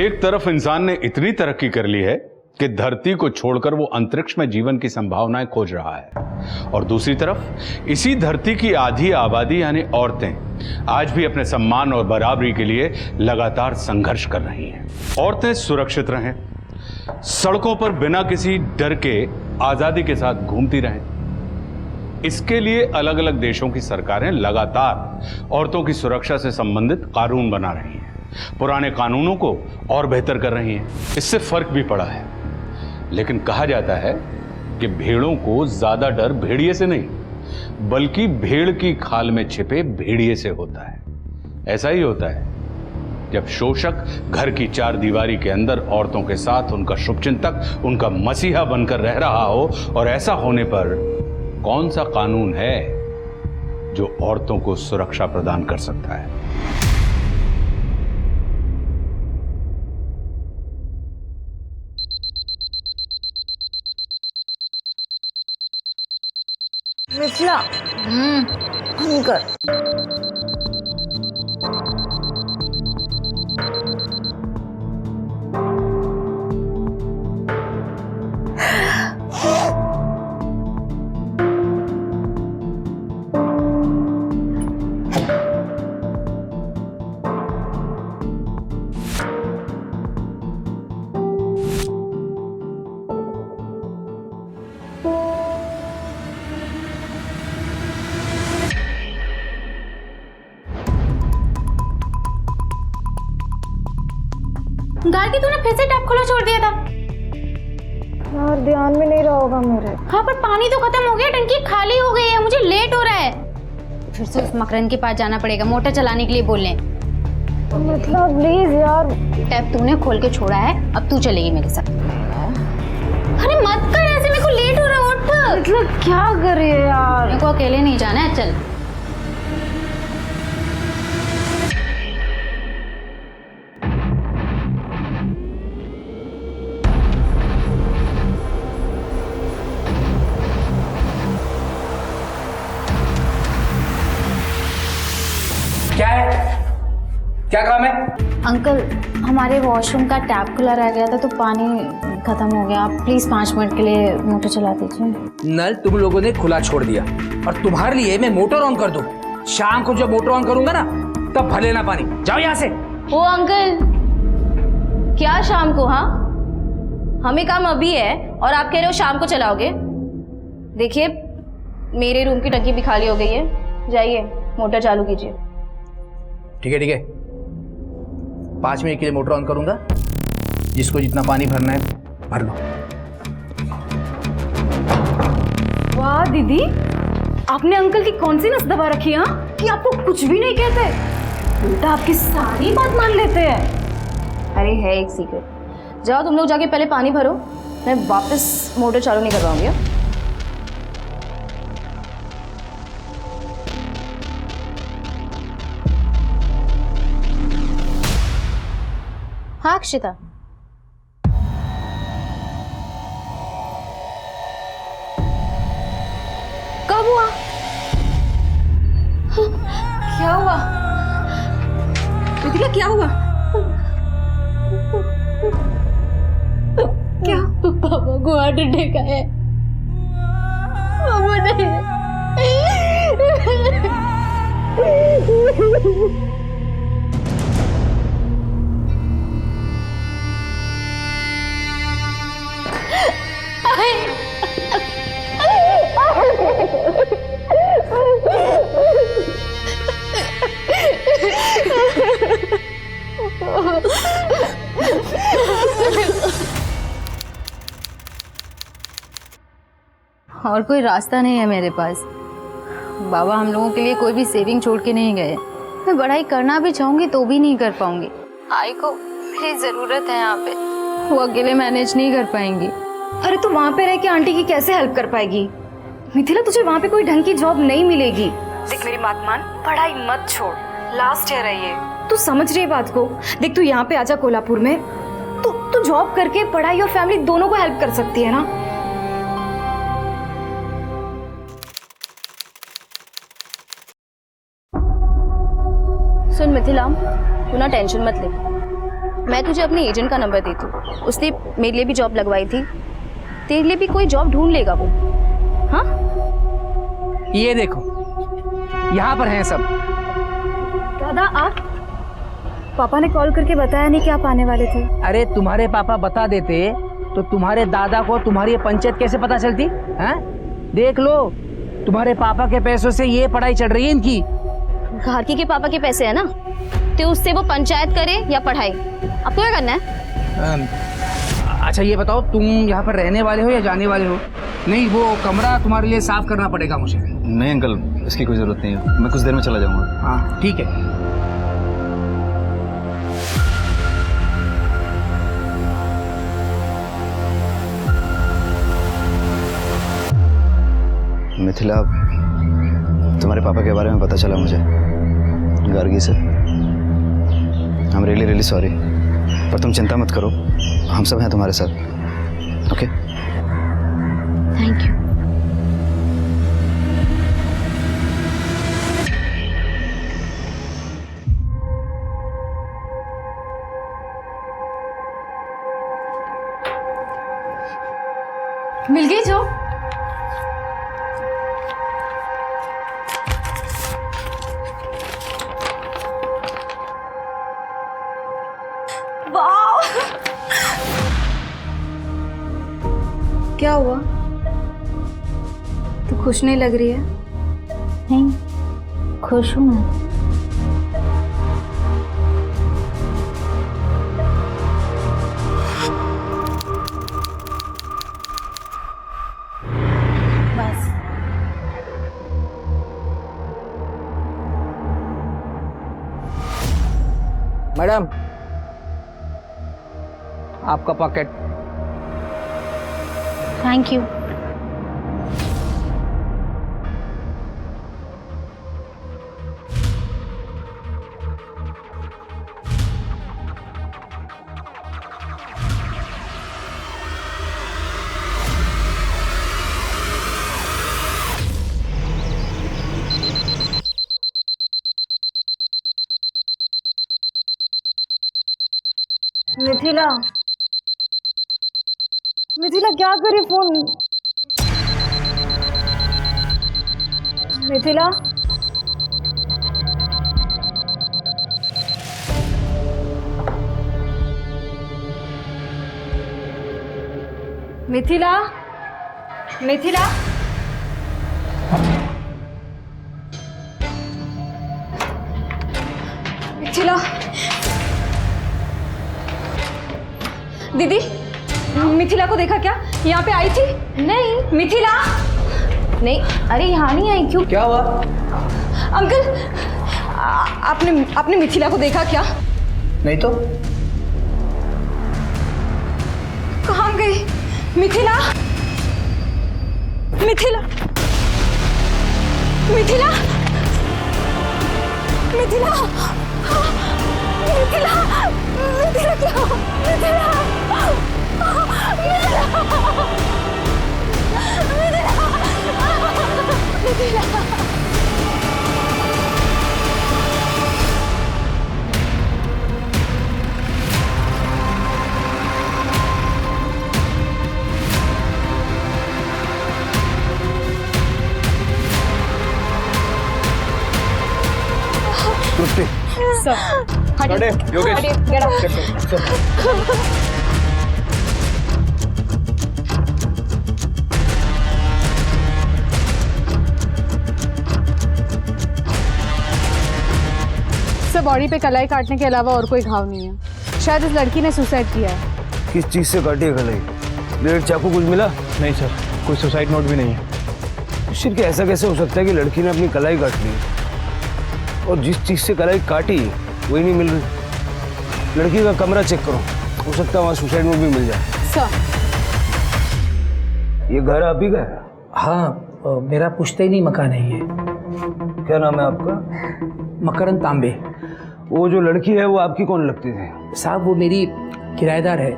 एक तरफ इंसान ने इतनी तरक्की कर ली है कि धरती को छोड़कर वो अंतरिक्ष में जीवन की संभावनाएं खोज रहा है, और दूसरी तरफ इसी धरती की आधी आबादी यानी औरतें आज भी अपने सम्मान और बराबरी के लिए लगातार संघर्ष कर रही हैं। औरतें सुरक्षित रहें, सड़कों पर बिना किसी डर के आजादी के साथ घूमती रहें, इसके लिए अलग अलग देशों की सरकारें लगातार औरतों की सुरक्षा से संबंधित कानून बना रही हैं, पुराने कानूनों को और बेहतर कर रही हैं। इससे फर्क भी पड़ा है, लेकिन कहा जाता है कि भेड़ों को ज्यादा डर भेड़िए से नहीं बल्कि भेड़ की खाल में छिपे भेड़िए से होता है। ऐसा ही होता है जब शोषक घर की चार दीवारी के अंदर औरतों के साथ उनका शुभचिंतक, उनका मसीहा बनकर रह रहा हो, और ऐसा होने पर कौन सा कानून है जो औरतों को सुरक्षा प्रदान कर सकता है? मिथिला, अंकर गाड़ी तूने फिर से टैप खुला छोड़ दिया था। यार ध्यान में नहीं रहा होगा मेरे। हाँ पर पानी तो खत्म हो गया, टंकी खाली हो गई है, मुझे लेट हो रहा है। फिर से उस मकरंद के पास जाना पड़ेगा, मोटर चलाने के लिए बोले। मतलब प्लीज यार। टैप तूने खोल के छोड़ा है, अब तू चलेगी मेरे साथ। अरे मत कर ऐसे, मेरे को लेट हो रहा है, उठ। मतलब क्या कर रही है यार? मेरे को अकेले नहीं जाना है, चल। क्या है? क्या काम है? अंकल, हमारे वॉशरूम का टैप खुला रह गया था तो पानी खत्म हो गया। आप प्लीज 5 मिनट के लिए मोटर चला दीजिए। नल तुम लोगों ने खुला छोड़ दिया और तुम्हारे लिए मैं मोटर ऑन कर दूं। शाम को जब मोटर ऑन करूंगा ना तब भर लेना पानी। जाओ यहाँ से। ओ अंकल, क्या शाम को? हाँ, हमें काम अभी है और आप कह रहे हो शाम को चलाओगे? देखिए, मेरे रूम की टंकी भी खाली हो गई है, जाइए मोटर चालू कीजिए। ठीक है 5 मिनट के लिए मोटर ऑन करूंगा, जिसको जितना पानी भरना है भर लो। वाह दीदी, आपने अंकल की कौन सी नस दबा रखी है कि आपको कुछ भी नहीं कहते, उल्टा आपकी सारी बात मान लेते हैं। अरे है एक सीक्रेट। जाओ तुम लोग जाके पहले पानी भरो, मैं वापस मोटर चालू नहीं करवाऊंगी। हाँ अक्षिता, कब हुआ? क्या हुआ मिथिला, क्या हुआ? क्या? पापा को हार्ट अटैक आया। पापा नहीं। और कोई रास्ता नहीं है मेरे पास। बाबा हम लोगों के लिए कोई भी सेविंग छोड़ के नहीं गए। मैं पढ़ाई करना भी चाहूंगी तो भी नहीं कर पाऊंगी। आई को मेरी जरूरत है यहाँ पे, वो अकेले मैनेज नहीं कर पाएंगी। अरे तो वहाँ पे रह के आंटी की कैसे हेल्प कर पाएगी? मिथिला, तुझे वहाँ पे कोई ढंग की जॉब नहीं मिलेगी। देख मेरी बात मान, पढ़ाई मत छोड़, लास्ट ईयर है ये। तू समझ रही है बात को? देख तू यहाँ पे आजा कोल्हापुर में, तू जॉब करके पढ़ाई और फैमिली दोनों को हेल्प कर सकती है ना। सुन मिथिला, तू ना टेंशन मत ले, मैं तुझे अपने एजेंट का नंबर देती हूँ, उसने मेरे लिए भी जॉब लगवाई थी, तेरे लिए भी कोई जॉब ढूंढ लेगा वो। हाँ ये देखो यहाँ पर हैं सब। दादा आप, पापा ने कॉल करके बताया नहीं कि आप आने वाले थे। अरे तुम्हारे पापा बता देते तो तुम्हारे दादा को तुम्हारी ये पंचायत कैसे पता चलती? हैं? देख लो, तुम्हारे पापा के पैसों से ये पढ़ाई चल रही है इनकी। घारकी के पापा के पैसे है ना, तो उससे वो पंचायत करे या पढ़ाई, आपको क्या करना है? अच्छा ये बताओ, तुम यहाँ पर रहने वाले हो या जाने वाले हो? नहीं, वो कमरा तुम्हारे लिए साफ करना पड़ेगा मुझे। नहीं अंकल, इसकी कोई ज़रूरत नहीं है, मैं कुछ देर में चला जाऊँगा। हाँ ठीक है। मिथिला, तुम्हारे पापा के बारे में पता चला मुझे गार्गी से। आई एम रियली सॉरी, पर तुम चिंता मत करो, हम सब हैं तुम्हारे साथ। ओके? Thank you. मिल गई जो? क्या हुआ? तू खुश नहीं लग रही है? नहीं, खुश हूँ मैं। बस मैडम, आपका pocket. Thank you. Mithila, Mithila क्या करे फोन? मिथिला, मिथिला, मिथिला, मिथिला, दीदी मिथिला को देखा क्या? यहाँ पे आई थी? नहीं मिथिला नहीं, अरे यहाँ नहीं आई। क्यों? क्या हुआ? अंकल, आपने मिथिला को देखा क्या? नहीं तो। कहाँ गई मिथिला? मिथिला, मिथिला, मिथिला, मिथिला, मिथिला क्या? मिथिला, बॉडी पे कलाई काटने के अलावा और कोई घाव नहीं है। शायद इस लड़की ने सुसाइड किया है। किस चीज़ से काटी है कलाई? ब्लेड, चाकू कुछ मिला? नहीं सर, कोई सुसाइड नोट भी नहीं है। सिर्फ ऐसा कैसे हो सकता है कि लड़की ने अपनी कलाई काट ली और जिस चीज़ से कलाई काटी वही नहीं मिल रही? लड़की का कमरा चेक करो, हो सकता है वहाँ सुसाइड नोट भी मिल जाए। सर, ये घर आप ही का है? हाँ, मेरा पुश्तैनी मकान है ये। क्या नाम है आपका? मकरंद तांबे। वो जो लड़की है वो आपकी कौन लगती थी? साहब वो मेरी किराएदार है,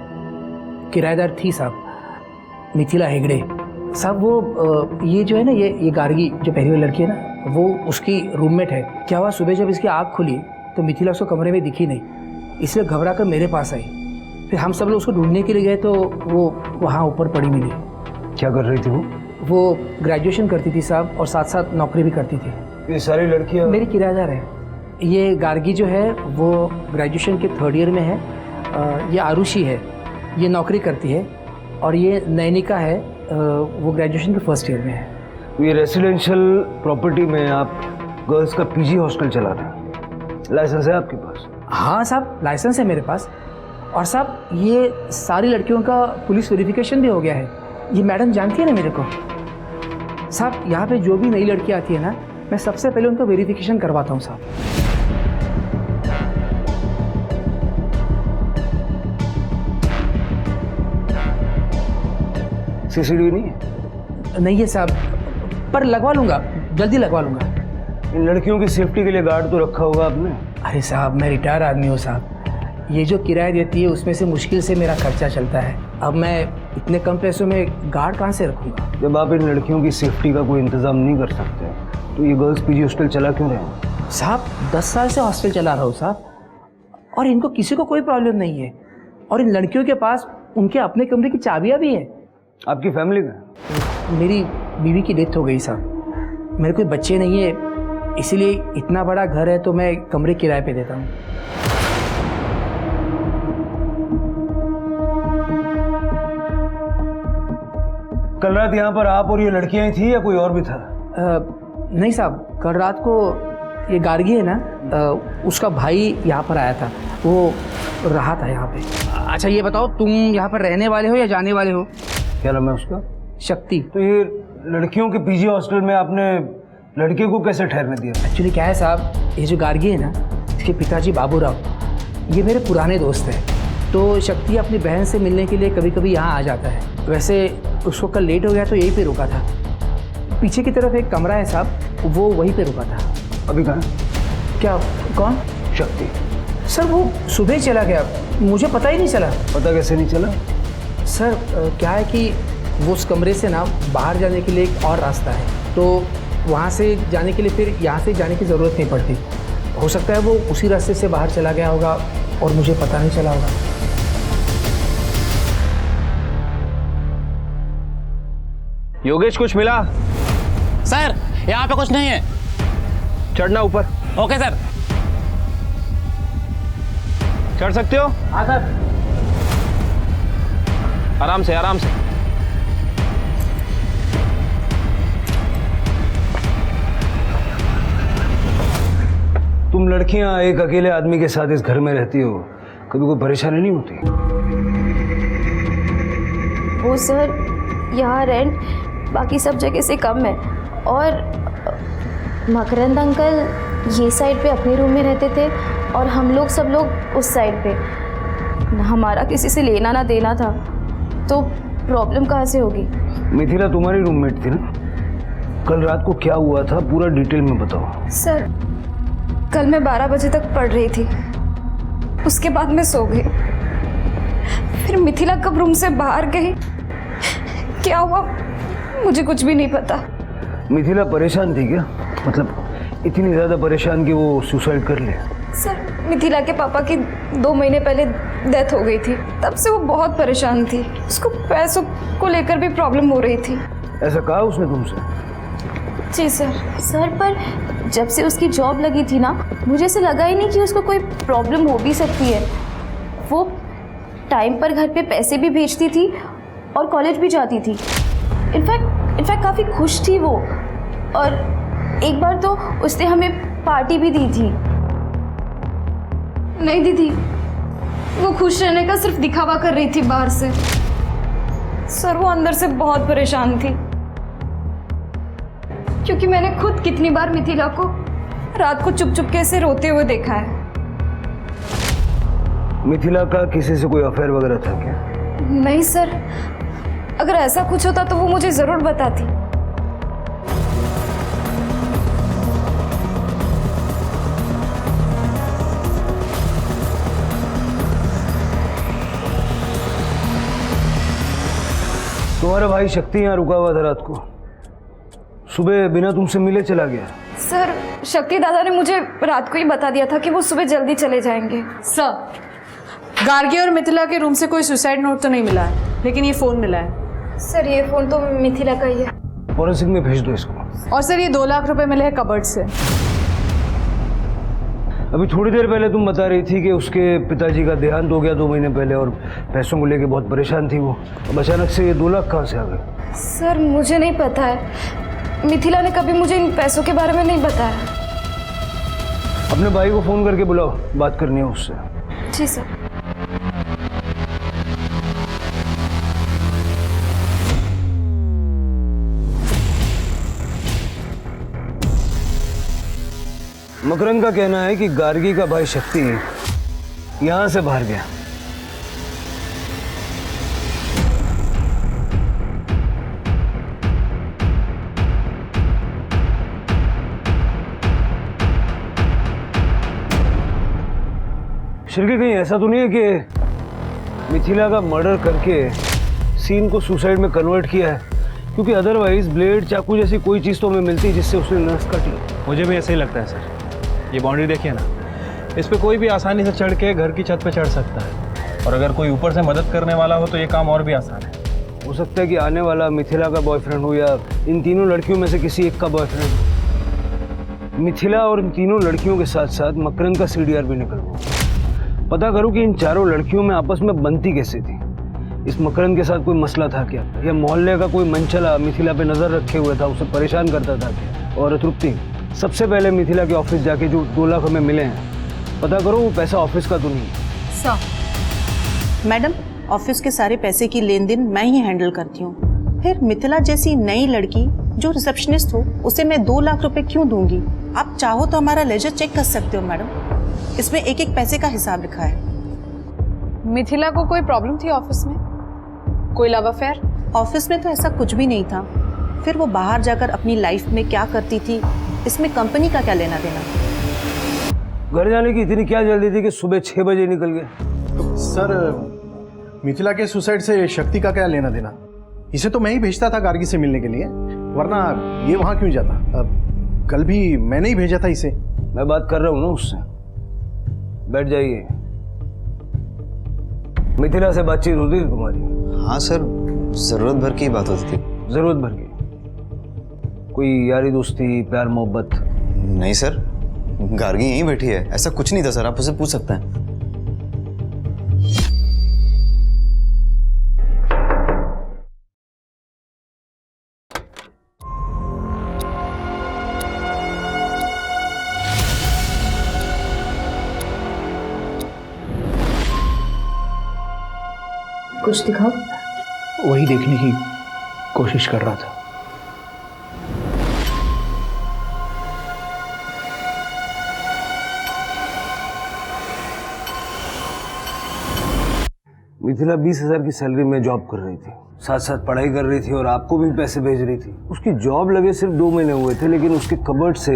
किराएदार थी साहब, मिथिला हेगड़े। साहब वो ये जो है ना, ये गार्गी जो पहली वाली लड़की है ना, वो उसकी रूममेट है। क्या हुआ, सुबह जब इसकी आँख खुली तो मिथिला उसको कमरे में दिखी नहीं, इसलिए घबरा कर मेरे पास आई। फिर हम सब लोग उसको ढूंढने के लिए गए तो वो वहाँ ऊपर पड़ी मिली। क्या कर रही थी वो ग्रेजुएशन करती थी साहब, और साथ साथ नौकरी भी करती थी। ये सारी लड़कियाँ मेरी किराएदार है। ये गार्गी जो है वो ग्रेजुएशन के 3rd ईयर में है। ये आरुषि है, ये नौकरी करती है। और ये नैनिका है, वो ग्रेजुएशन के 1st ईयर में है। ये रेसिडेंशियल प्रॉपर्टी में आप गर्ल्स का पीजी हॉस्टल चला रहे हैं, लाइसेंस है आपके पास? हाँ साहब, लाइसेंस है मेरे पास। और साहब ये सारी लड़कियों का पुलिस वेरिफिकेशन भी हो गया है। ये मैडम जानती है ना मेरे को। साहब यहाँ पे जो भी नई लड़की आती है ना, मैं सबसे पहले उनका वेरिफिकेशन करवाता हूँ साहब। सीसीटीवी नहीं है? नहीं है साहब, पर लगवा लूँगा, जल्दी लगवा लूँगा। इन लड़कियों की सेफ्टी के लिए गार्ड तो रखा होगा आपने? अरे साहब मैं रिटायर आदमी हूँ साहब, ये जो किराया देती है उसमें से मुश्किल से मेरा खर्चा चलता है। अब मैं इतने कम पैसों में गार्ड कहाँ से रखूँगा? जब आप इन लड़कियों की सेफ्टी का कोई इंतजाम नहीं कर सकते तो ये गर्ल्स पीजी हॉस्टल चला क्यों रहे हैं? साहब 10 साल से हॉस्टल चला रहा हूँ साहब, और इनको किसी को कोई प्रॉब्लम नहीं है। और इन लड़कियों के पास उनके अपने कमरे की चाबियाँ भी है। आपकी फैमिली में? मेरी बीवी की डेथ हो गई साहब, मेरे कोई बच्चे नहीं है, इसीलिए इतना बड़ा घर है तो मैं कमरे किराए पे देता हूँ। कल रात यहाँ पर आप और ये लड़कियाँ ही थी या कोई और भी था? नहीं साहब, कल रात को ये गार्गी है ना, उसका भाई यहाँ पर आया था, वो रहा था यहाँ पे। अच्छा ये बताओ, तुम यहाँ पर रहने वाले हो या जाने वाले हो? क्या नाम है उसका? शक्ति। तो ये लड़कियों के पीजी हॉस्टल में आपने लड़के को कैसे ठहरने दिया? एक्चुअली क्या है साहब, ये जो गार्गी है ना, इसके पिताजी बाबूराव, ये मेरे पुराने दोस्त हैं। तो शक्ति अपनी बहन से मिलने के लिए कभी कभी यहाँ आ जाता है। वैसे उसको कल लेट हो गया तो यहीं पे रुका था। पीछे की तरफ एक कमरा है साहब, वो वहीं पे रुका था। अभी कहाँ? क्या? कौन? शक्ति। सर वो सुबह ही चला गया, मुझे पता ही नहीं चला। पता कैसे नहीं चला? सर क्या है कि वो उस कमरे से ना बाहर जाने के लिए एक और रास्ता है, तो वहाँ से जाने के लिए फिर यहाँ से जाने की ज़रूरत नहीं पड़ती। हो सकता है वो उसी रास्ते से बाहर चला गया होगा और मुझे पता नहीं चला होगा। योगेश कुछ मिला? सर यहाँ पे कुछ नहीं है। चढ़ना ऊपर। Okay sir. चढ़ सकते हो? हाँ सर। आराम से आराम से। तुम लड़कियां एक अकेले आदमी के साथ इस घर में रहती हो, कभी कोई परेशानी नहीं होती? वो सर यहाँ रेंट बाकी सब जगह से कम है, और मकरंद अंकल ये साइड पे अपने रूम में रहते थे और हम लोग सब लोग उस साइड पे। हमारा किसी से लेना ना देना था, तो प्रॉब्लम कहाँ से होगी? मिथिला तुम्हारी रूममेट थी ना? कल रात को क्या हुआ था पूरा डिटेल में बताओ। सर कल मैं 12 बजे तक पढ़ रही थी, उसके बाद मैं सो गई। फिर मिथिला कब रूम से बाहर गई, क्या हुआ मुझे कुछ भी नहीं पता। मिथिला परेशान थी क्या? मतलब इतनी ज़्यादा परेशान कि वो सुसाइड कर ले? सर मिथिला के पापा की 2 महीने पहले डेथ हो गई थी, तब से वो बहुत परेशान थी। उसको पैसों को लेकर भी प्रॉब्लम हो रही थी। ऐसा कहा उसने तुमसे? जी सर। सर पर जब से उसकी जॉब लगी थी ना, मुझे ऐसा लगा ही नहीं कि उसको कोई प्रॉब्लम हो भी सकती है। वो टाइम पर घर पे पैसे भी भेजती थी और कॉलेज भी जाती थी। इनफैक्ट काफ़ी खुश थी वो, और एक बार तो उसने हमें पार्टी भी दी थी। नहीं दीदी, वो खुश रहने का सिर्फ दिखावा कर रही थी बाहर से। सर वो अंदर से बहुत परेशान थी, क्योंकि मैंने खुद कितनी बार मिथिला को रात को चुप चुप के ऐसे रोते हुए देखा है। मिथिला का किसी से कोई अफेयर वगैरह था क्या? नहीं सर, अगर ऐसा कुछ होता तो वो मुझे जरूर बताती। तुम्हारा भाई शक्ति यहाँ रुका हुआ था रात को, सुबह बिना तुमसे मिले चला गया। सर शक्ति दादा ने मुझे रात को ही बता दिया था कि वो सुबह जल्दी चले जाएंगे। सर गार्गी और मिथिला के रूम से कोई सुसाइड नोट तो नहीं मिला है, लेकिन ये फ़ोन मिला है। सर ये फ़ोन तो मिथिला का ही है। फॉरेंसिक में भेज दो इसको। और सर ये 2 लाख रुपए मिले हैं कबर्ड से। अभी थोड़ी देर पहले तुम बता रही थी कि उसके पिताजी का देहांत हो गया 2 महीने पहले और पैसों को लेके बहुत परेशान थी वो। अब अचानक से ये 2 लाख कहाँ से आ गए? सर मुझे नहीं पता है, मिथिला ने कभी मुझे इन पैसों के बारे में नहीं बताया। अपने भाई को फ़ोन करके बुलाओ, बात करनी है उससे। जी सर। मकरंद का कहना है कि गार्गी का भाई शक्ति यहां से बाहर गया। शिरके कहीं ऐसा तो नहीं है कि मिथिला का मर्डर करके सीन को सुसाइड में कन्वर्ट किया है? क्योंकि अदरवाइज ब्लेड चाकू जैसी कोई चीज़ तो हमें मिलती जिससे उसने नस काटी। मुझे भी ऐसे ही लगता है सर। ये बाउंड्री देखिए ना, इस पे कोई भी आसानी से चढ़ के घर की छत पे चढ़ सकता है, और अगर कोई ऊपर से मदद करने वाला हो तो ये काम और भी आसान है। हो सकता है कि आने वाला मिथिला का बॉयफ्रेंड हो या इन तीनों लड़कियों में से किसी एक का बॉयफ्रेंड। मिथिला और इन तीनों लड़कियों के साथ साथ मकरंद का सीडीआर भी निकल गया। पता करो कि इन चारों लड़कियों में आपस में बनती कैसे थी। इस मकरंद के साथ कोई मसला था क्या, या मोहल्ले का कोई मनचला मिथिला पे नजर रखे हुए था, उसे परेशान करता था क्या? और तृप्ति, सबसे पहले मिथिला के ऑफिस जाके जो 2 लाख हमें मिले हैं, पता करो वो पैसा ऑफिस का तो नहीं है। सर मैडम, ऑफिस के सारे पैसे की लेन देन मैं ही हैंडल करती हूँ। फिर मिथिला जैसी नई लड़की जो रिसेप्शनिस्ट हो, उसे मैं 2 लाख रुपए क्यों दूंगी? आप चाहो तो हमारा लेजर चेक कर सकते हो मैडम, इसमें एक एक पैसे का हिसाब लिखा है। मिथिला को कोई प्रॉब्लम थी ऑफिस में? कोई लव अफेयर? ऑफिस में तो ऐसा कुछ भी नहीं था। फिर वो बाहर जाकर अपनी लाइफ में क्या करती थी, इसमें कंपनी का क्या लेना देना? घर जाने की इतनी क्या जल्दी थी कि सुबह 6 बजे निकल गए? सर मिथिला के सुसाइड से शक्ति का क्या लेना देना? इसे तो मैं ही भेजता था गार्गी से मिलने के लिए, वरना ये वहां क्यों जाता? कल भी मैंने ही भेजा था इसे। मैं बात कर रहा हूँ ना उससे। बैठ जाइए। मिथिला से बातचीत होती थी तुम्हारी? हाँ सर, जरूरत भर की बात होती थी। जरूरत भर की? कोई यारी दोस्ती, प्यार मोहब्बत? नहीं सर, गार्गी यहीं बैठी है, ऐसा कुछ नहीं था सर, आप उसे पूछ सकते हैं। कुछ दिखाओ। वही देखने की कोशिश कर रहा था। मिथिला 20,000 की सैलरी में जॉब कर रही थी, साथ साथ पढ़ाई कर रही थी और आपको भी पैसे भेज रही थी। उसकी जॉब लगे सिर्फ 2 महीने हुए थे, लेकिन उसके कबर्ड से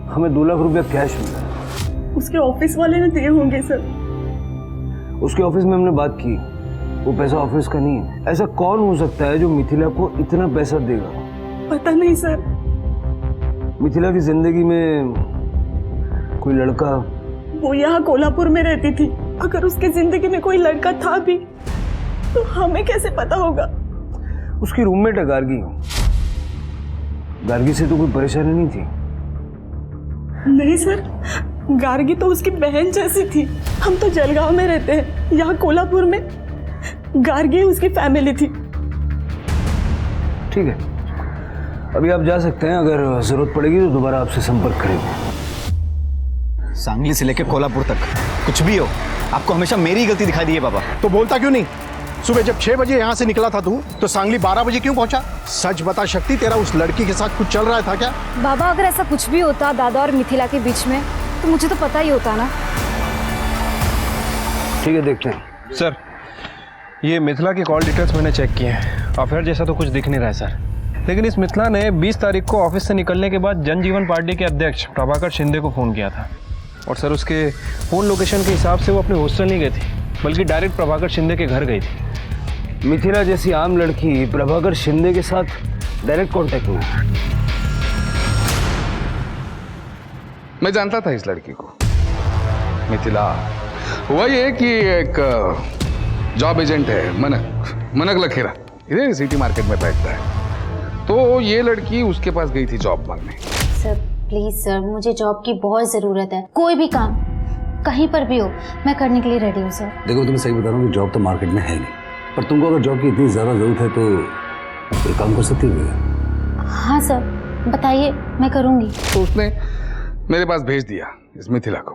हमें 2 लाख रुपया कैश मिला। उसके ऑफिस वाले ने दिए होंगे सर। उसके ऑफिस में हमने बात की, वो पैसा ऑफिस का नहीं है। ऐसा कौन हो सकता है जो मिथिला को इतना पैसा देगा? पता नहीं सर। मिथिला की जिंदगी में कोई लड़का? वो यहाँ कोल्हापुर में रहती थी। अगर उसकी जिंदगी में कोई लड़का था भी तो हमें कैसे पता होगा? उसकी रूममेट है गार्गी। गार्गी से तो कोई परेशानी नहीं थी? नहीं सर, गार्गी तो उसकी बहन जैसी थी। हम तो जलगांव में रहते हैं, यहाँ कोल्हापुर में गार्गी उसकी फैमिली थी। ठीक है, अभी आप जा सकते हैं। अगर जरूरत पड़ेगी तो दोबारा आपसे संपर्क करेंगे। सांगली से लेकर कोल्हापुर तक कुछ भी हो, आपको हमेशा मेरी गलती दिखाई दी है पापा। तो बोलता क्यों नहीं? सुबह जब 6 बजे यहाँ से निकला था तू, तो सांगली 12 बजे क्यों पहुंचा? सच बता शक्ति, तेरा उस लड़की के साथ कुछ चल रहा था क्या? बाबा अगर ऐसा कुछ भी होता दादा और मिथिला के बीच में, तो मुझे तो पता ही होता ना। ठीक है, देखते हैं। सर, ये मिथिला की कॉल डिटेल्स मैंने चेक किए हैं। अफेयर जैसा तो कुछ दिख नहीं रहा है सर, लेकिन इस मिथिला ने 20 तारीख को ऑफिस से निकलने के बाद जनजीवन पार्टी के अध्यक्ष प्रभाकर शिंदे को फ़ोन किया था। और सर, उसके फ़ोन लोकेशन के हिसाब से वो अपने हॉस्टल नहीं गई थी, बल्कि डायरेक्ट प्रभाकर शिंदे के घर गई थी। मिथिला जैसी आम लड़की प्रभाकर शिंदे के साथ डायरेक्ट कांटेक्ट में? मैं जानता था इस लड़की को, मिथिला। हुआ ये कि एक जॉब एजेंट है मनक लखेरा, इधर सिटी मार्केट में बैठता है। तो ये लड़की उसके पास गई थी जॉब मांगने। सर प्लीज सर, मुझे जॉब की बहुत ज़रूरत है। कोई भी काम कहीं पर भी हो मैं करने के लिए रेडी हूँ सर। देखो तुम्हें सही बता रहा हूँ कि जॉब तो मार्केट में है नहीं, पर तुमको अगर जॉब की इतनी ज़्यादा ज़रूरत है तो एक काम कर सकती है। हाँ सर बताइए, मैं करूँगी। तो उसने मेरे पास भेज दिया इस मिथिला को।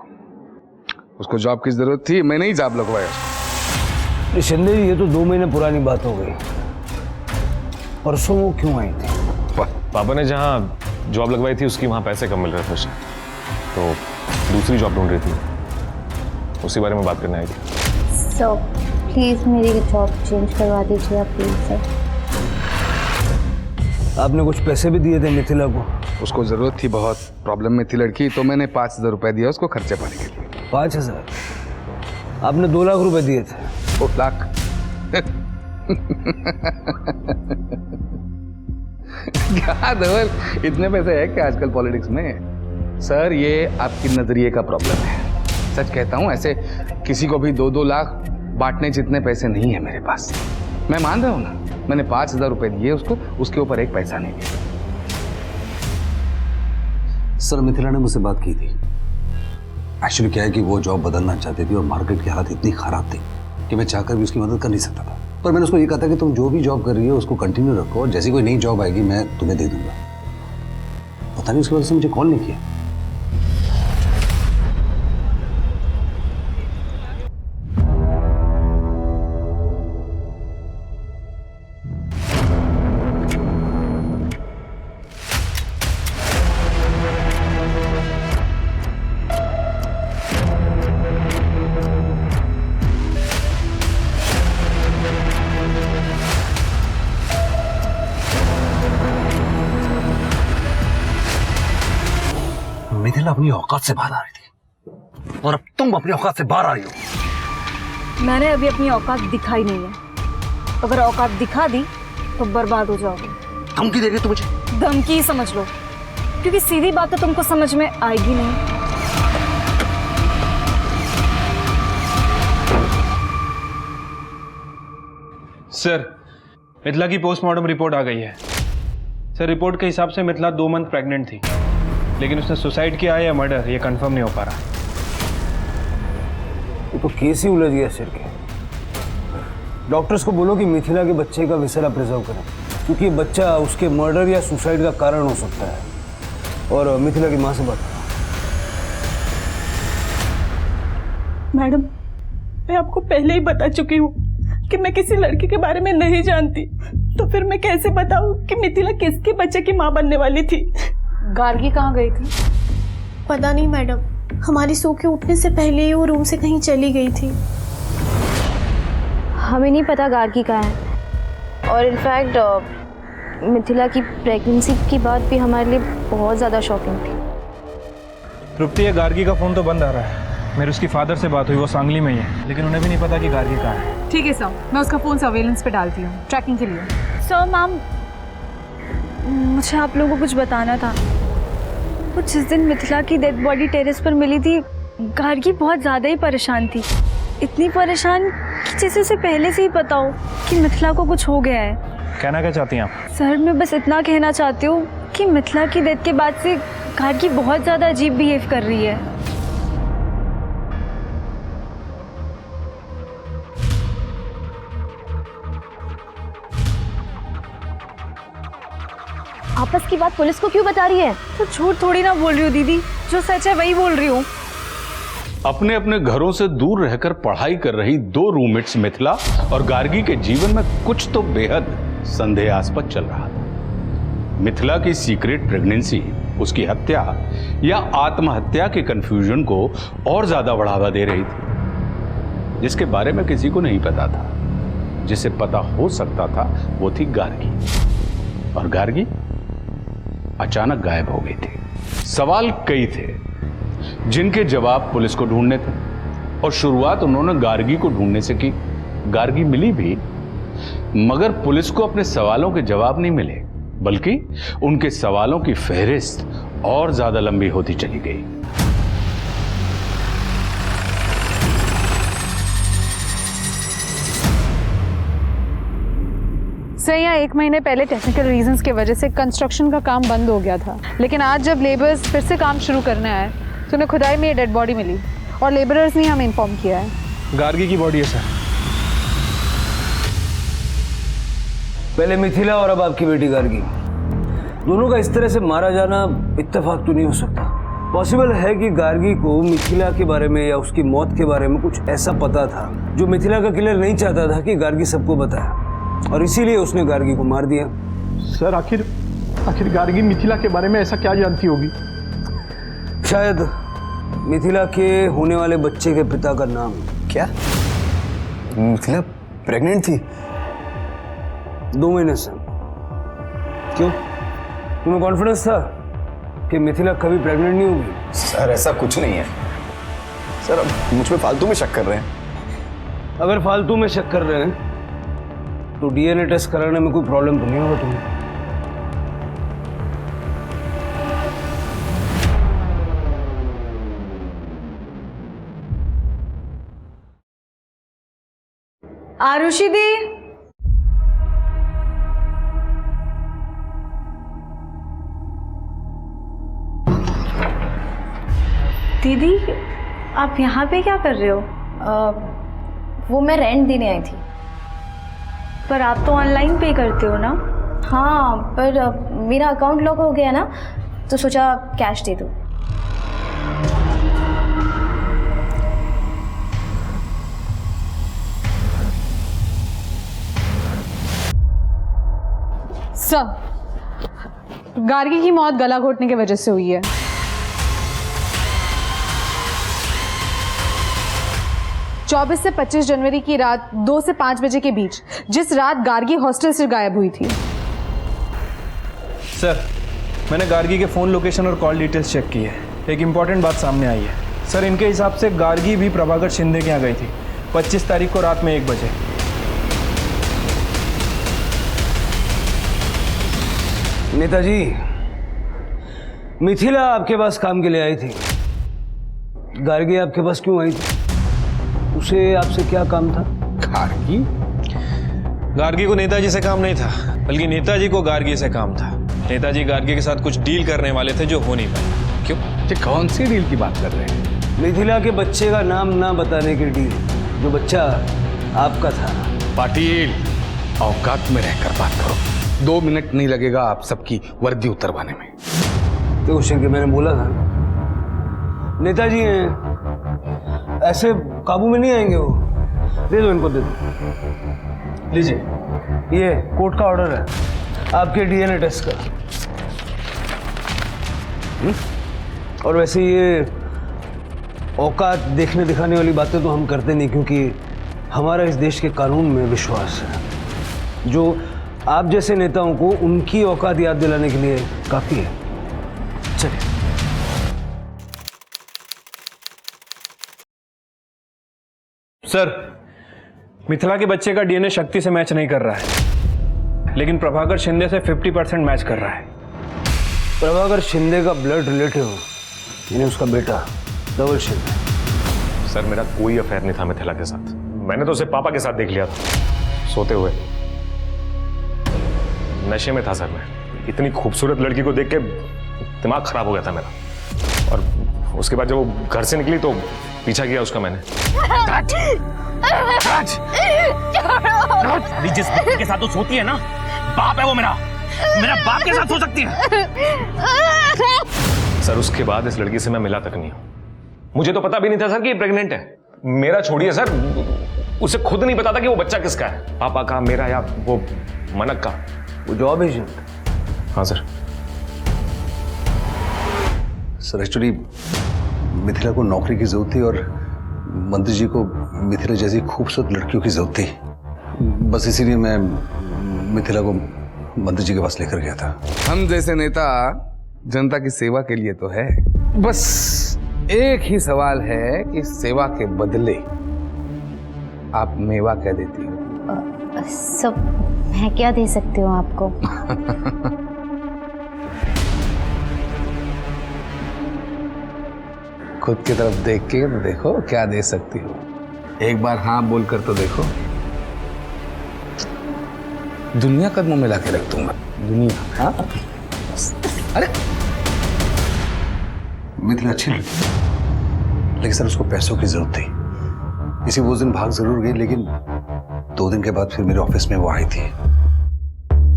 उसको जॉब की ज़रूरत थी, मैंने ही जॉब लगवाया उसको। शिंदे जी, ये तो 2 महीने पुरानी बात हो गई। परसों वो क्यों आई थी? पापा ने जहाँ जॉब लगवाई थी उसकी वहाँ पैसे कम मिल रहे थे उसे, तो दूसरी जॉब ढूंढ रही थी, उसी बारे में बात करने आई थी। सर प्लीज़ मेरी जॉब चेंज करवा दीजिए आप प्लीज़ सर। आपने कुछ पैसे भी दिए थे मिथिला को? उसको ज़रूरत थी, बहुत प्रॉब्लम में थी लड़की, तो मैंने 5,000 रुपये दिया उसको खर्चे पाने के लिए। 5,000? आपने 2 लाख रुपए दिए थे। 2 लाख? क्या धवल, इतने पैसे है क्या आजकल पॉलिटिक्स में? सर ये आपकी नजरिए का प्रॉब्लम है। सच कहता हूँ, ऐसे किसी को भी 2-2 लाख बांटने जितने पैसे नहीं है मेरे पास। मैं मान रहा हूँ ना, मैंने 5,000 रुपए दिए उसको, उसके ऊपर एक पैसा नहीं दिया। सर मिथिला ने मुझसे बात की थी। एक्चुअली क्या है कि वो जॉब बदलना चाहती थी और मार्केट की हालत इतनी खराब थी कि मैं चाहकर भी उसकी मदद कर नहीं सकता था। पर मैंने उसको ये कहा था कि तुम जो भी जॉब कर रही हो उसको कंटिन्यू रखो और जैसी कोई नई जॉब आएगी मैं तुम्हें दे दूंगा। पता नहीं उसकी वजह से मुझे कॉल नहीं किया। मिथिला अपनी औकात से बाहर आ रही थी और अब तुम अपनी औकात से बाहर आ रही हो। मैंने अभी अपनी औकात दिखाई नहीं है। अगर औकात दिखा दी तो बर्बाद हो जाओगे। धमकी दे रही तू मुझे? धमकी ही समझ लो, क्योंकि सीधी बात तो तुमको समझ में आएगी नहीं। सर मिथिला की पोस्टमार्टम रिपोर्ट आ गई है। सर रिपोर्ट के हिसाब से मिथिला 2 मंथ प्रेग्नेंट थी, लेकिन उसने सुसाइड किया है या मर्डर ये कंफर्म नहीं हो पा रहा। ये तो केस ही उलझ गया सिर के। डॉक्टर्स को बोलो कि मिथिला के बच्चे का विसरा प्रिजर्व करें, क्योंकि ये बच्चा उसके मर्डर या सुसाइड का कारण हो सकता है। और मिथिला की माँ से बात करो। मैडम, मैं आपको पहले ही बता चुकी हूँ कि मैं किसी लड़की के बारे में नहीं जानती, तो फिर मैं कैसे बताऊँ कि मिथिला किसके बच्चे की माँ बनने वाली थी? गार्गी कहाँ गई थी? पता नहीं मैडम, हमारी सो के उठने से पहले ही वो रूम से कहीं चली गई थी। हमें नहीं पता गार्गी कहाँ है, और इनफैक्ट मिथिला की प्रेगनेंसी की बात भी हमारे लिए बहुत ज़्यादा शॉकिंग थी। तृप्ति, ये गार्गी का फ़ोन तो बंद आ रहा है। मेरे उसकी फादर से बात हुई, वो सांगली में ही है, लेकिन उन्हें भी नहीं पता कि गार्गी कहाँ है। ठीक है सर, मैं उसका फ़ोन सर्वेलेंस पे डालती हूँ ट्रैकिंग के लिए। सर मैम, मुझे आप लोगों को कुछ बताना था। वो जिस दिन मिथिला की डेड बॉडी टेरेस पर मिली थी, गार्गी बहुत ज़्यादा ही परेशान थी। इतनी परेशान कि जैसे उसे पहले से ही पता हो कि मिथिला को कुछ हो गया है। कहना क्या चाहती हैं आप? सर मैं बस इतना कहना चाहती हूँ कि मिथिला की डेथ के बाद से गार्गी बहुत ज़्यादा अजीब बिहेव कर रही है। आपस की बात पुलिस को क्यों बता रही है? तो झूठ थोड़ी ना बोल रही हूँ दीदी, जो सच है वही बोल रही हूँ। अपने अपने घरों से दूर रहकर पढ़ाई कर रही 2 रूममेट्स मिथिला और गार्गी के जीवन में कुछ तो बेहद संदेहास्पद चल रहा था। मिथिला की सीक्रेट प्रेगनेंसी उसकी हत्या या आत्महत्या के कंफ्यूजन को और ज्यादा बढ़ावा दे रही थी, जिसके बारे में किसी को नहीं पता था। जिसे पता हो सकता था वो थी गार्गी, और गार्गी अचानक गायब हो गई थी। सवाल कई थे जिनके जवाब पुलिस को ढूंढने थे, और शुरुआत उन्होंने गार्गी को ढूंढने से की। गार्गी मिली भी, मगर पुलिस को अपने सवालों के जवाब नहीं मिले, बल्कि उनके सवालों की फहरिस्त और ज्यादा लंबी होती चली गई। सर यहाँ 1 महीने पहले टेक्निकल रीजंस की वजह से कंस्ट्रक्शन का काम बंद हो गया था, लेकिन आज जब लेबर्स फिर से काम शुरू करने आए तो उन्हें खुदाई में ये डेड बॉडी मिली और लेबरर्स ने हमें इन्फॉर्म किया है। गार्गी की बॉडी है सर। पहले मिथिला और अब आपकी बेटी गार्गी, दोनों का इस तरह से मारा जाना इत्तेफाक तो नहीं हो सकता। पॉसिबल है कि गार्गी को मिथिला के बारे में या उसकी मौत के बारे में कुछ ऐसा पता था जो मिथिला का किलर नहीं चाहता था कि गार्गी सबको बताए, और इसीलिए उसने गार्गी को मार दिया। सर आखिर गार्गी मिथिला के बारे में ऐसा क्या जानती होगी? शायद मिथिला के होने वाले बच्चे के पिता का नाम। क्या मिथिला प्रेग्नेंट थी? 2 महीने से। क्यों, तुम्हें कॉन्फिडेंस था कि मिथिला कभी प्रेग्नेंट नहीं होगी? सर ऐसा कुछ नहीं है सर, अब मुझ पे फालतू में शक कर रहे हैं। अगर फालतू में शक कर रहे हैं तो डीएनए टेस्ट कराने में कोई प्रॉब्लम तो नहीं होगा तुम्हें? आरुषि दी, दीदी आप यहाँ पे क्या कर रहे हो? वो मैं रेंट देने आई थी। पर आप तो ऑनलाइन पे करते हो ना? हाँ, पर मेरा अकाउंट लॉक हो गया ना, तो सोचा कैश दे दो। सर, गार्गी की मौत गला घोटने की वजह से हुई है। चौबीस से 25 जनवरी की रात 2 से 5 बजे के बीच, जिस रात गार्गी हॉस्टल से गायब हुई थी। सर मैंने गार्गी के फ़ोन लोकेशन और कॉल डिटेल्स चेक की है। एक इम्पॉर्टेंट बात सामने आई है सर। इनके हिसाब से गार्गी भी प्रभाकर शिंदे के यहाँ गई थी 25 तारीख को रात में 1 बजे। नेताजी, मिथिला आपके पास काम के लिए आई थी, गार्गी आपके पास क्यों आई थी? उसे आपसे क्या काम था? गार्गी को नेताजी से काम नहीं था, बल्कि नेताजी को गार्गी से काम था। नेताजी गार्गी के साथ कुछ डील करने वाले थे जो हो नहीं पाई। क्यों? ये कौन सी डील की बात कर रहे हैं? मिथिला के बच्चे का नाम ना बताने की डील, जो बच्चा आपका था। पाटिल, औकात में रहकर बात करो। 2 मिनट नहीं लगेगा आप सबकी वर्दी उतरवाने में। तो उस के मैंने बोला था नेताजी हैं, ऐसे काबू में नहीं आएंगे वो। दे दो इनको, दे दो। लीजिए, ये कोर्ट का ऑर्डर है आपके डीएनए टेस्ट का। और वैसे ये औकात देखने दिखाने वाली बातें तो हम करते नहीं, क्योंकि हमारा इस देश के कानून में विश्वास है, जो आप जैसे नेताओं को उनकी औकात याद दिलाने के लिए काफी है। चलिए। सर, मिथिला के बच्चे का डीएनए शक्ति से मैच नहीं कर रहा है, लेकिन प्रभाकर शिंदे से 50% मैच कर रहा है। प्रभाकर शिंदे का ब्लड रिलेटिव, यानी उसका बेटा धवल शिंदे। सर मेरा कोई अफेयर नहीं था मिथिला के साथ। मैंने तो उसे पापा के साथ देख लिया था सोते हुए। नशे में था सर मैं। इतनी खूबसूरत लड़की को देख के दिमाग खराब हो गया था मेरा। और उसके बाद जब वो घर से निकली तो पीछा किया उसका मैंने। जिस बच्चे के साथ तो सोती है ना, बाप है वो मेरा बाप के साथ सो सकती है। सर उसके बाद इस लड़की से मैं मिला तक नहीं हूं। मुझे तो पता भी नहीं था सर कि ये प्रेग्नेंट है। मेरा छोड़िए सर, उसे खुद नहीं पता था कि वो बच्चा किसका है, पापा का, मेरा या वो मनक का। वो जॉब एजेंट? हाँ सर। सर एक्चुअली मिथिला को नौकरी की जरूरत थी और मंत्री जी को मिथिला जैसी खूबसूरत लड़कियों की जरूरत थी। बस इसीलिए मैं मिथिला को मंत्री जी के पास लेकर गया था। हम जैसे नेता जनता की सेवा के लिए तो है, बस एक ही सवाल है कि सेवा के बदले आप मेवा क्या देती हो? सब मैं क्या दे सकती हूँ आपको? खुद की तरफ देख के तो देखो क्या दे सकती हो। एक बार हाँ बोलकर तो देखो। दुनिया कदमों में लाके रख दूंगा। दुनिया, हाँ। अरे मिथिला अच्छी लड़की, लेकिन सर उसको पैसों की जरूरत थी, इसी वो दिन भाग जरूर गई, लेकिन 2 दिन के बाद फिर मेरे ऑफिस में वो आई थी।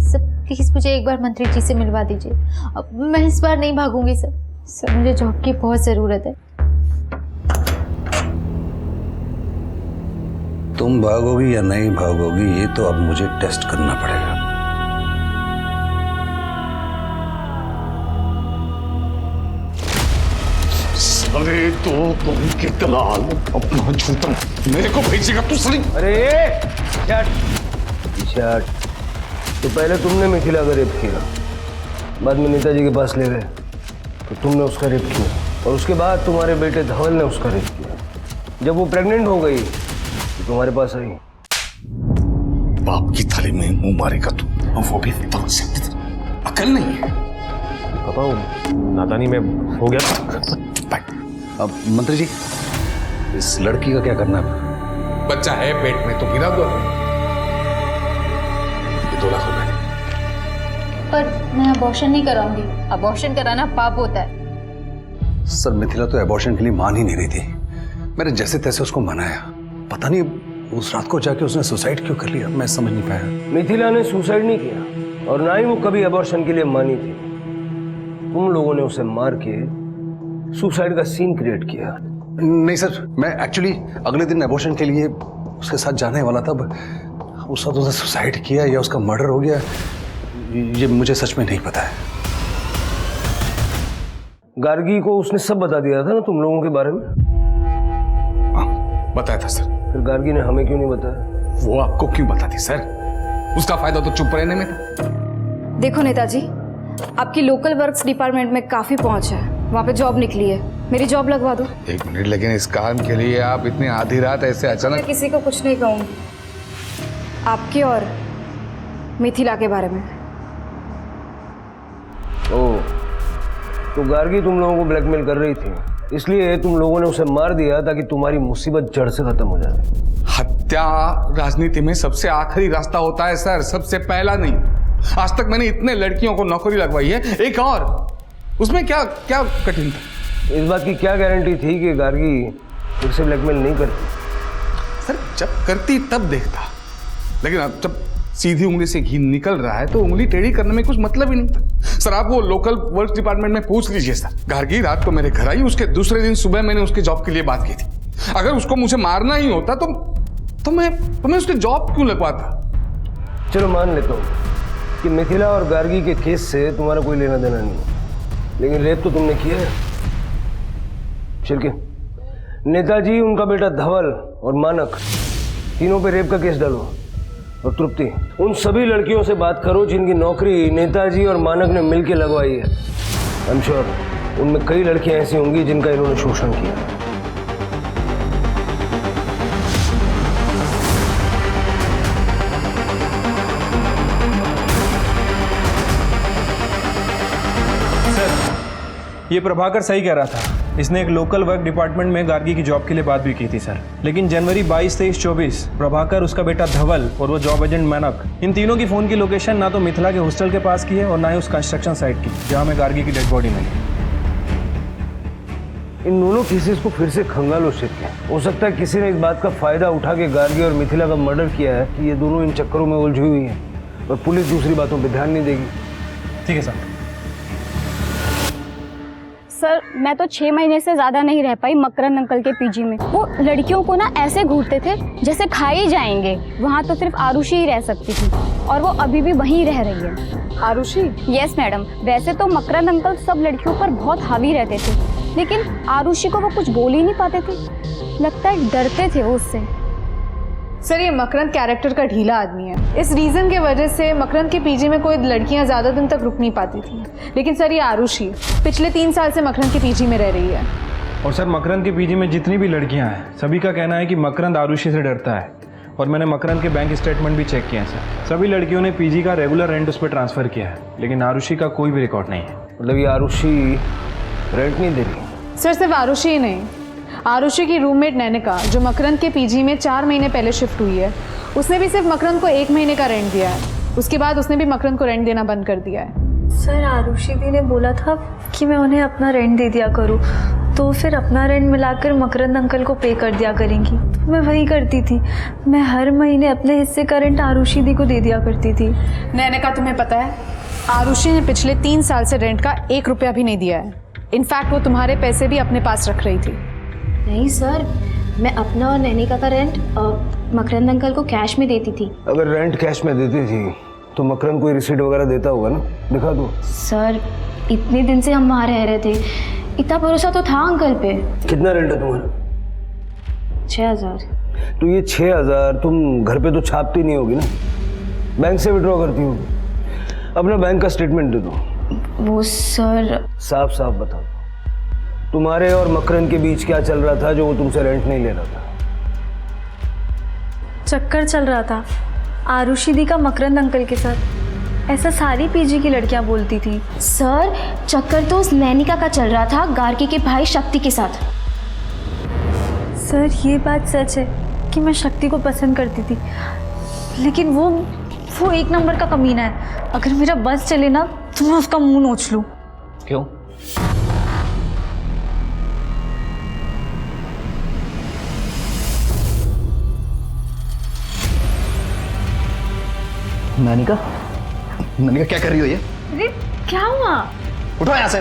सर प्लीज मुझे एक बार मंत्री जी से मिलवा दीजिए। अब मैं इस बार नहीं भागूंगी सर। सर मुझे जॉब की बहुत जरूरत है। तुम भागोगी या नहीं भागोगी ये तो अब मुझे टेस्ट करना पड़ेगा। अरे तो तुम के दलाल अपना झूठा मेरे को भेजेगा तू सली। अरे शट, तो पहले तुमने मिथिला का रेप किया, बाद में नेताजी के पास ले गए तो तुमने उसका रेप किया, और उसके बाद तुम्हारे बेटे धवल ने उसका रेप किया। जब वो प्रेग्नेंट हो गई तो तुम्हारे पास आई। बाप की थाली में मुंह मारेगा तू, और वो भी अकल नहीं है। पापा नादानी में हो गया। अब मंत्री जी इस लड़की का क्या करना है? बच्चा है पेट में तो गिरा दो। ये 2 लाख रुपए। पर मैं अबॉर्शन नहीं कराऊंगी, अबॉर्शन कराना पाप होता है। सर मिथिला तो एबॉर्शन के लिए मान ही नहीं रही थी, मैंने जैसे तैसे उसको मनाया, पता नहीं उस रात को जाके उसने सुसाइड क्यों कर लिया, मैं समझ नहीं पाया। मिथिला ने सुसाइड नहीं किया और ना ही वो कभी एबॉर्शन के लिए मानी थी। तुम लोगों ने उसे मार के सुसाइड का सीन क्रिएट किया। नहीं सर, मैं एक्चुअली अगले दिन एबॉर्शन के लिए उसके साथ जाने वाला था। उस वक्त उसने सुसाइड किया या उसका मर्डर हो गया ये मुझे सच में नहीं पता है। गार्गी को उसने सब बता दिया था ना तुम लोगों के बारे में? हाँ, बताया था सर। फिर गार्गी ने हमें क्यों नहीं बताया? वो आपको क्यों बताती सर? उसका फायदा तो चुप रहने में था। देखो नेताजी, आपकी लोकल वर्क्स डिपार्टमेंट में काफी पहुंच है, वहाँ पे जॉब निकली है, मेरी जॉब लगवा दो। 1 मिनट, लेकिन इस काम के लिए आप इतनी आधी रात ऐसे अचानक? मैं किसी को कुछ नहीं कहूंगी, आपके और मिथिला के बारे में। ओह, तो गार्गी तुम लोगों को ब्लैकमेल कर रही थी, इसलिए तुम लोगों ने उसे मार दिया ताकि तुम्हारी मुसीबत जड़ से खत्म हो जाए। हत्या राजनीति में सबसे आखिरी रास्ता होता है सर, सबसे पहला नहीं। आज तक मैंने इतने लड़कियों को नौकरी लगवाई है, एक और, उसमें क्या क्या कठिन था? इस बात की क्या गारंटी थी कि गार्गी फिर से ब्लैकमेल नहीं करती? सर जब करती तब देखता, लेकिन अब जब सीधी उंगली से घी निकल रहा है तो उंगली टेढ़ी करने में कुछ मतलब ही नहीं था। सर आप वो लोकल वर्क डिपार्टमेंट में पूछ लीजिए सर। गार्गी रात को मेरे घर आई, उसके दूसरे दिन सुबह मैंने उसके जॉब के लिए बात की थी। अगर उसको मुझे मारना ही होता तो मैं उसकी जॉब क्यों लगवाता? चलो मान लेता हूँ कि मिथिला और गार्गी के केस से तुम्हारा कोई लेना देना नहीं है, लेकिन रेप तो तुमने किया है। चल के नेताजी, उनका बेटा धवल और मानक, तीनों पे रेप का केस डालो। और तृप्ति, उन सभी लड़कियों से बात करो जिनकी नौकरी नेताजी और मानक ने मिलकर लगवाई है। आई एम श्योर उनमें कई लड़कियां ऐसी होंगी जिनका इन्होंने शोषण किया। ये प्रभाकर सही कह रहा था, इसने एक लोकल वर्क डिपार्टमेंट में गार्गी की जॉब के लिए बात भी की थी सर। लेकिन जनवरी 22, 23, 24 प्रभाकर, उसका बेटा धवल और वो जॉब एजेंट मानक, इन तीनों की फ़ोन की लोकेशन ना तो मिथिला के हॉस्टल के पास की है और ना ही उस कंस्ट्रक्शन साइट की जहाँ में गार्गी की डेड बॉडी मिली। इन दोनों केसेस को फिर से खंगालो शिरके। हो सकता है किसी ने इस बात का फायदा उठा के गार्गी और मिथिला का मर्डर किया है कि ये दोनों इन चक्करों में उलझी हुई हैं और पुलिस दूसरी बातों पर ध्यान नहीं देगी। ठीक है सर। सर मैं तो 6 महीने से ज़्यादा नहीं रह पाई मकरंद अंकल के पीजी में। वो लड़कियों को ना ऐसे घूरते थे जैसे खा ही जाएंगे। वहाँ तो सिर्फ आरुषि ही रह सकती थी और वो अभी भी वहीं रह रही है। आरुषि? Yes madam. वैसे तो मकरंद अंकल सब लड़कियों पर बहुत हावी रहते थे, लेकिन आरुषि को वो कुछ बोल ही नहीं पाते थे। लगता है डरते थे वो उससे। सर ये मकरंद कैरेक्टर का ढीला आदमी है, इस रीज़न के वजह से मकरंद के पीजी में कोई लड़कियां ज़्यादा दिन तक रुक नहीं पाती थी। लेकिन सर ये आरुषि पिछले 3 साल से मकरंद के पीजी में रह रही है। और सर मकरंद के पीजी में जितनी भी लड़कियां हैं सभी का कहना है कि मकरंद आरुषि से डरता है। और मैंने मकरंद के बैंक स्टेटमेंट भी चेक किया है सर, सभी लड़कियों ने पीजी का रेगुलर रेंट उस पर ट्रांसफ़र किया है, लेकिन आरुषि का कोई भी रिकॉर्ड नहीं है। मतलब ये आरुषि रेंट नहीं दे रही? सर सिर्फ आरुषि ही नहीं, आरुषि की रूममेट नैनिका जो मकरंद के पीजी में 4 महीने पहले शिफ्ट हुई है, उसने भी सिर्फ मकरंद को 1 महीने का रेंट दिया है। उसके बाद उसने भी मकरंद को रेंट देना बंद कर दिया है। सर आरुषि दी ने बोला था कि मैं उन्हें अपना रेंट दे दिया करूँ, तो फिर अपना रेंट मिलाकर मकरंद अंकल को पे कर दिया करेंगी। तो मैं वही करती थी, मैं हर महीने अपने हिस्से का रेंट आरुषि दी को दे दिया करती थी। नैनिका, तुम्हें पता है आरुषि ने पिछले 3 साल से रेंट का 1 रुपया भी नहीं दिया है। इनफैक्ट वो तुम्हारे पैसे भी अपने पास रख रही थी। नहीं सर, मैं अपना और नैनिका का रेंट मकरंद अंकल को कैश में देती थी। अगर रेंट कैश में देती थी तो मकरंद कोई रिसीट वगैरह देता होगा ना, दिखा दो। सर इतने दिन से हम वहाँ रह रहे थे, इतना भरोसा तो था अंकल पे। कितना रेंट है तुम्हारा? 6000। तो ये 6000 तुम घर पे तो छापती नहीं होगी ना, बैंक से विड्रॉ करती होगी। अपना बैंक का स्टेटमेंट दे दो। वो सर साफ साफ बताओ, तुम्हारे और मकरंद के बीच क्या चल रहा था जो वो तुमसे रेंट नहीं ले रहा था? चक्कर चल रहा था आरुषि दी का मकरंद अंकल के साथ, ऐसा सारी पीजी की लड़कियां बोलती थी। सर चक्कर तो उस नैनिका का चल रहा था गार्गी के भाई शक्ति के साथ। सर ये बात सच है कि मैं शक्ति को पसंद करती थी, लेकिन वो 1 नंबर का कमीना है। अगर मेरा बस चले ना तो मैं उसका मुंह नोच लूं। क्यों? नानिका, नानिका क्या कर रही हो ये? अरे क्या हुआ? उठो यहाँ से,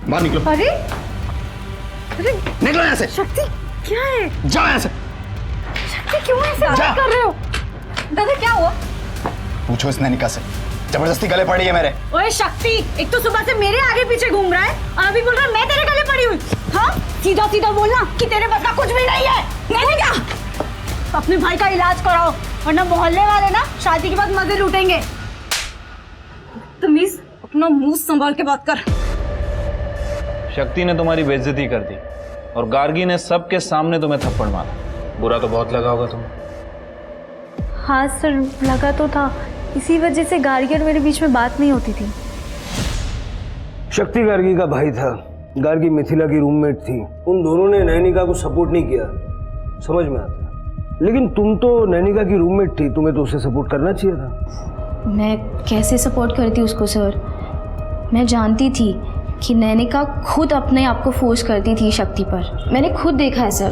बाहर निकलो। अरे अरे निकलो यहाँ से। शक्ति क्या है? जाओ यहाँ से। शक्ति क्यों ऐसे बात कर रहे हो? दादा क्या हुआ? पूछो इस नानिका से, जबरदस्ती गले पड़ी है मेरे। ओए शक्ति, एक तो सुबह से मेरे आगे पीछे घूम रहा है और अभी बोल रहा है मैं तेरे गले पड़ी हुई। हाँ सीधा सीधा बोलना कि तेरे बस का कुछ भी नहीं है। नहीं क्या? अपने भाई का इलाज कराओ, वरना मोहल्ले वाले ना शादी के बाद मजे लूटेंगे। तमीज, अपना मुंह संभाल के बात कर। शक्ति ने तुम्हारी बेइज्जती कर दी और गार्गी ने सबके सामने तुम्हें थप्पड़ मारा। बुरा तो बहुत लगा होगा तुम्हें। हाँ सर, लगा तो था, इसी वजह से गार्गी और मेरे बीच में बात नहीं होती थी। शक्ति गार्गी का भाई था, गार्गी मिथिला की रूममेट थी। उन दोनों ने नैनिका को सपोर्ट नहीं किया, समझ में आता। लेकिन तुम तो नैनिका की रूममेट थी, तुम्हें तो उसे सपोर्ट करना चाहिए था। मैं कैसे सपोर्ट करती उसको सर? मैं जानती थी कि नैनिका खुद अपने आप को फोर्स करती थी शक्ति पर। मैंने खुद देखा है सर।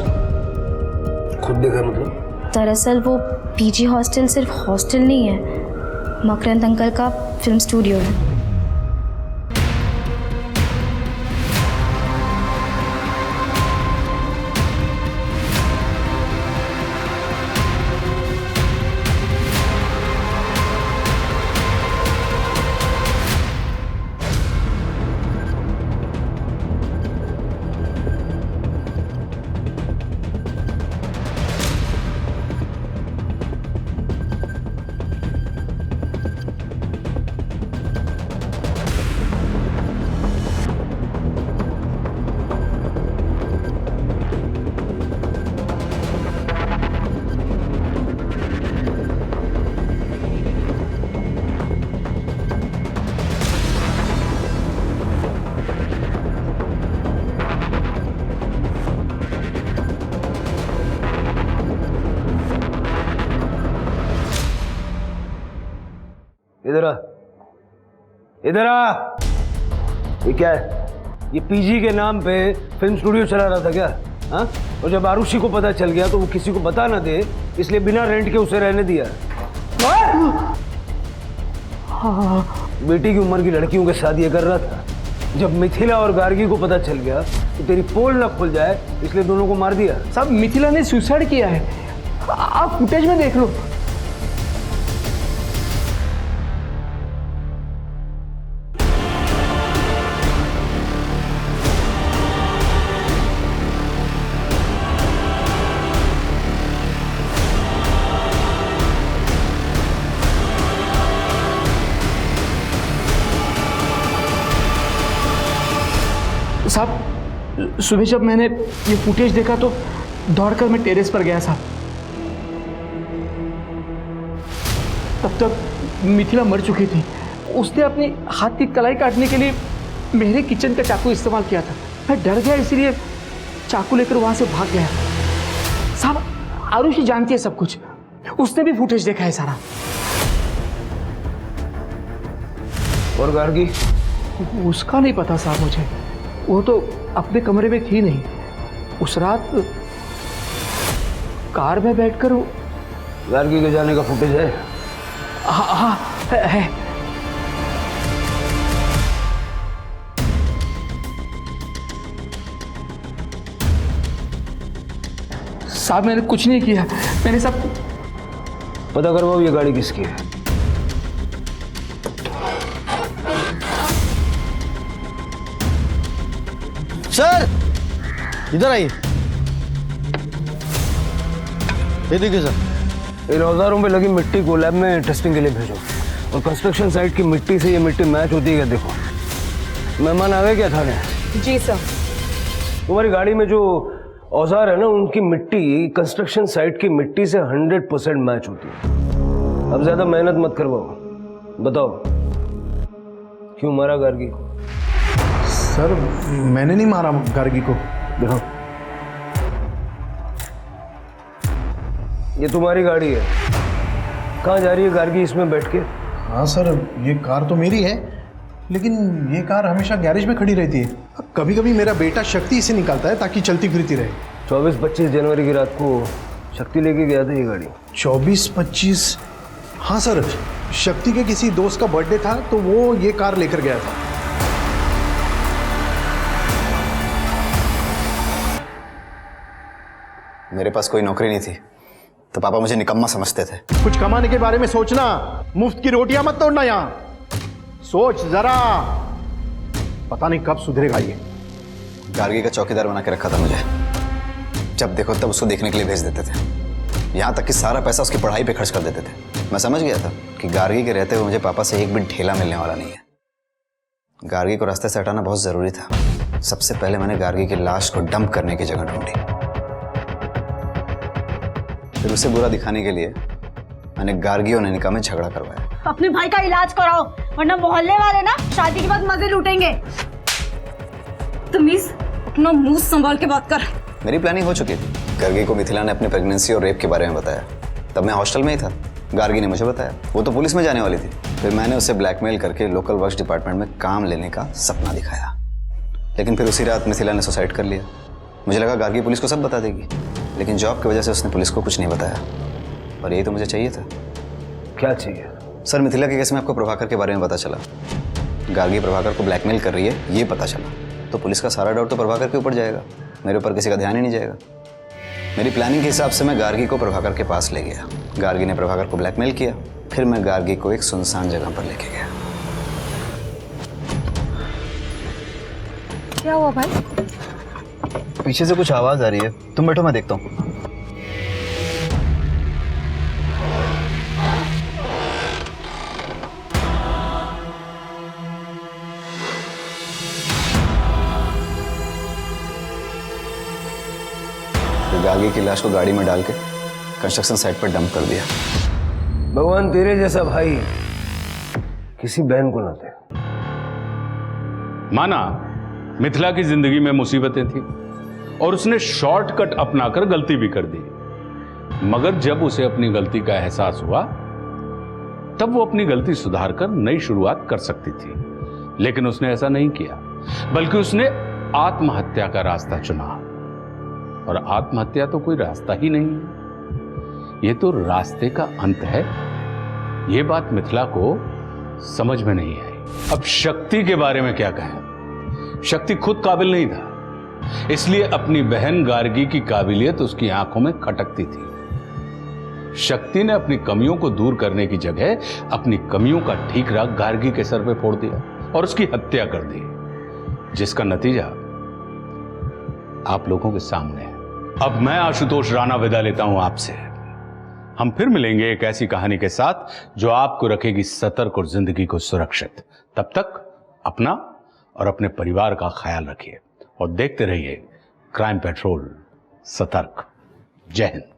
खुद देखा मतलब? दरअसल वो पीजी हॉस्टल सिर्फ हॉस्टल नहीं है, मकरंद अंकल का फिल्म स्टूडियो है। इधर आ, इधर आ। ये क्या है? ये पीजी के नाम पे फिल्म स्टूडियो चला रहा था क्या? हाँ? और जब आरुषि को पता चल गया तो वो किसी को बता ना दे, इसलिए बिना रेंट के उसे रहने दिया। बेटी की उम्र की लड़कियों के साथ ये कर रहा था। जब मिथिला और गार्गी को पता चल गया तो तेरी पोल न खुल जाए, इसलिए दोनों को मार दिया। साहब मिथिला ने सुसाइड किया है, आप फुटेज में देख लो। साहब सुबह जब मैंने ये फुटेज देखा तो दौड़कर मैं टेरेस पर गया साहब। तब तक मिथिला मर चुकी थी। उसने अपनी हाथ की कलाई काटने के लिए मेरे किचन का चाकू इस्तेमाल किया था। मैं डर गया, इसलिए चाकू लेकर वहां से भाग गया। साहब आरुषि जानती है सब कुछ, उसने भी फुटेज देखा है सारा। और गार्गी? उसका नहीं पता साहब मुझे, वो तो अपने कमरे में थी नहीं। उस रात कार में बैठकर वो गार्गी के जाने का फुटेज है? हाँ है। साहब मैंने कुछ नहीं किया, मैंने सब पता करवाओ ये गाड़ी किसकी है। सर इधर आइए। ये देखिए सर, इन औजारों पे लगी मिट्टी को लैब में टेस्टिंग के लिए भेजो। और कंस्ट्रक्शन साइट की मिट्टी से ये मिट्टी मैच होती है क्या देखो। मेहमान आ गए क्या थाने? जी सर। तुम्हारी गाड़ी में जो औजार है ना, उनकी मिट्टी कंस्ट्रक्शन साइट की मिट्टी से 100% मैच होती है। अब ज्यादा मेहनत मत करवाओ, बताओ क्यों मारा गार्गी को? सर मैंने नहीं मारा गार्गी को। देखो ये तुम्हारी गाड़ी है, कहाँ जा रही है गार्गी इसमें बैठ के? हाँ सर, ये कार तो मेरी है, लेकिन ये कार हमेशा गैरेज में खड़ी रहती है। कभी कभी मेरा बेटा शक्ति इसे निकालता है ताकि चलती फिरती रहे। 24-25 जनवरी की रात को शक्ति लेके गया था ये गाड़ी? 24-25, हाँ सर, शक्ति के किसी दोस्त का बर्थडे था तो वो ये कार लेकर गया था। मेरे पास कोई नौकरी नहीं थी तो पापा मुझे निकम्मा समझते थे। कुछ कमाने के बारे में सोचना, मुफ्त की रोटियां मत तोड़ना। यहाँ सोच जरा, पता नहीं कब सुधरेगा ये। गार्गी का चौकीदार बना के रखा था मुझे, जब देखो तब उसको देखने के लिए भेज देते थे। यहाँ तक कि सारा पैसा उसकी पढ़ाई पे खर्च कर देते थे। मैं समझ गया था कि गार्गी के रहते हुए मुझे पापा से एक भी ढेला मिलने वाला नहीं है। गार्गी को रास्ते से हटाना बहुत जरूरी था। सबसे पहले मैंने गार्गी की लाश को डंप करने की जगह ढूंढी, फिर उसे बुरा दिखाने के लिए मैंने गार्गी और नैनिका में झगड़ा करवाया। अपने भाई का इलाज कराओ, वरना मोहल्ले वाले ना शादी के बाद मजे लूटेंगे। तमीज, अपना मुंह संभाल के बात कर। मेरी प्लानिंग हो चुकी थी। गार्गी को मिथिला ने अपनी प्रेगनेंसी और रेप के बारे में बताया। तब मैं हॉस्टल में ही था, गार्गी ने मुझे बताया। वो तो पुलिस में जाने वाली थी। फिर मैंने उसे ब्लैकमेल करके लोकल वर्क्स डिपार्टमेंट में काम लेने का सपना दिखाया, लेकिन फिर उसी रात मिथिला ने सुसाइड कर लिया। मुझे लगा गार्गी पुलिस को सब बता देगी, लेकिन जॉब की वजह से उसने पुलिस को कुछ नहीं बताया, और यही तो मुझे चाहिए था। क्या चाहिए? सर, मिथिला के केस में आपको प्रभाकर के बारे में पता चला। गार्गी प्रभाकर को ब्लैकमेल कर रही है, ये पता चला तो पुलिस का सारा डाउट तो प्रभाकर के ऊपर जाएगा, मेरे ऊपर किसी का ध्यान ही नहीं जाएगा। मेरी प्लानिंग के हिसाब से मैं गार्गी को प्रभाकर के पास ले गया। गार्गी ने प्रभाकर को ब्लैकमेल किया, फिर मैं गार्गी को एक सुनसान जगह पर लेके गया। क्या हुआ भाई? पीछे से कुछ आवाज आ रही है, तुम बैठो मैं देखता हूँ। तो गार्गी की लाश को गाड़ी में डाल के कंस्ट्रक्शन साइट पर डंप कर दिया। भगवान तेरे जैसा भाई किसी बहन को ना दे। माना मिथिला की जिंदगी में मुसीबतें थी और उसने शॉर्टकट अपनाकर गलती भी कर दी, मगर जब उसे अपनी गलती का एहसास हुआ तब वो अपनी गलती सुधारकर नई शुरुआत कर सकती थी। लेकिन उसने ऐसा नहीं किया, बल्कि उसने आत्महत्या का रास्ता चुना। और आत्महत्या तो कोई रास्ता ही नहीं है, ये तो रास्ते का अंत है। ये बात मिथिला को समझ में नहीं आई। अब शक्ति के बारे में क्या कहें? शक्ति खुद काबिल नहीं था, इसलिए अपनी बहन गार्गी की काबिलियत उसकी आंखों में खटकती थी। शक्ति ने अपनी कमियों को दूर करने की जगह अपनी कमियों का ठीकरा गार्गी के सर पे फोड़ दिया और उसकी हत्या कर दी, जिसका नतीजा आप लोगों के सामने है। अब मैं आशुतोष राणा विदा लेता हूं आपसे। हम फिर मिलेंगे एक ऐसी कहानी के साथ जो आपको रखेगी सतर्क और जिंदगी को सुरक्षित। तब तक अपना और अपने परिवार का ख्याल रखिए और देखते रहिए क्राइम पेट्रोल। सतर्क। जय हिंद।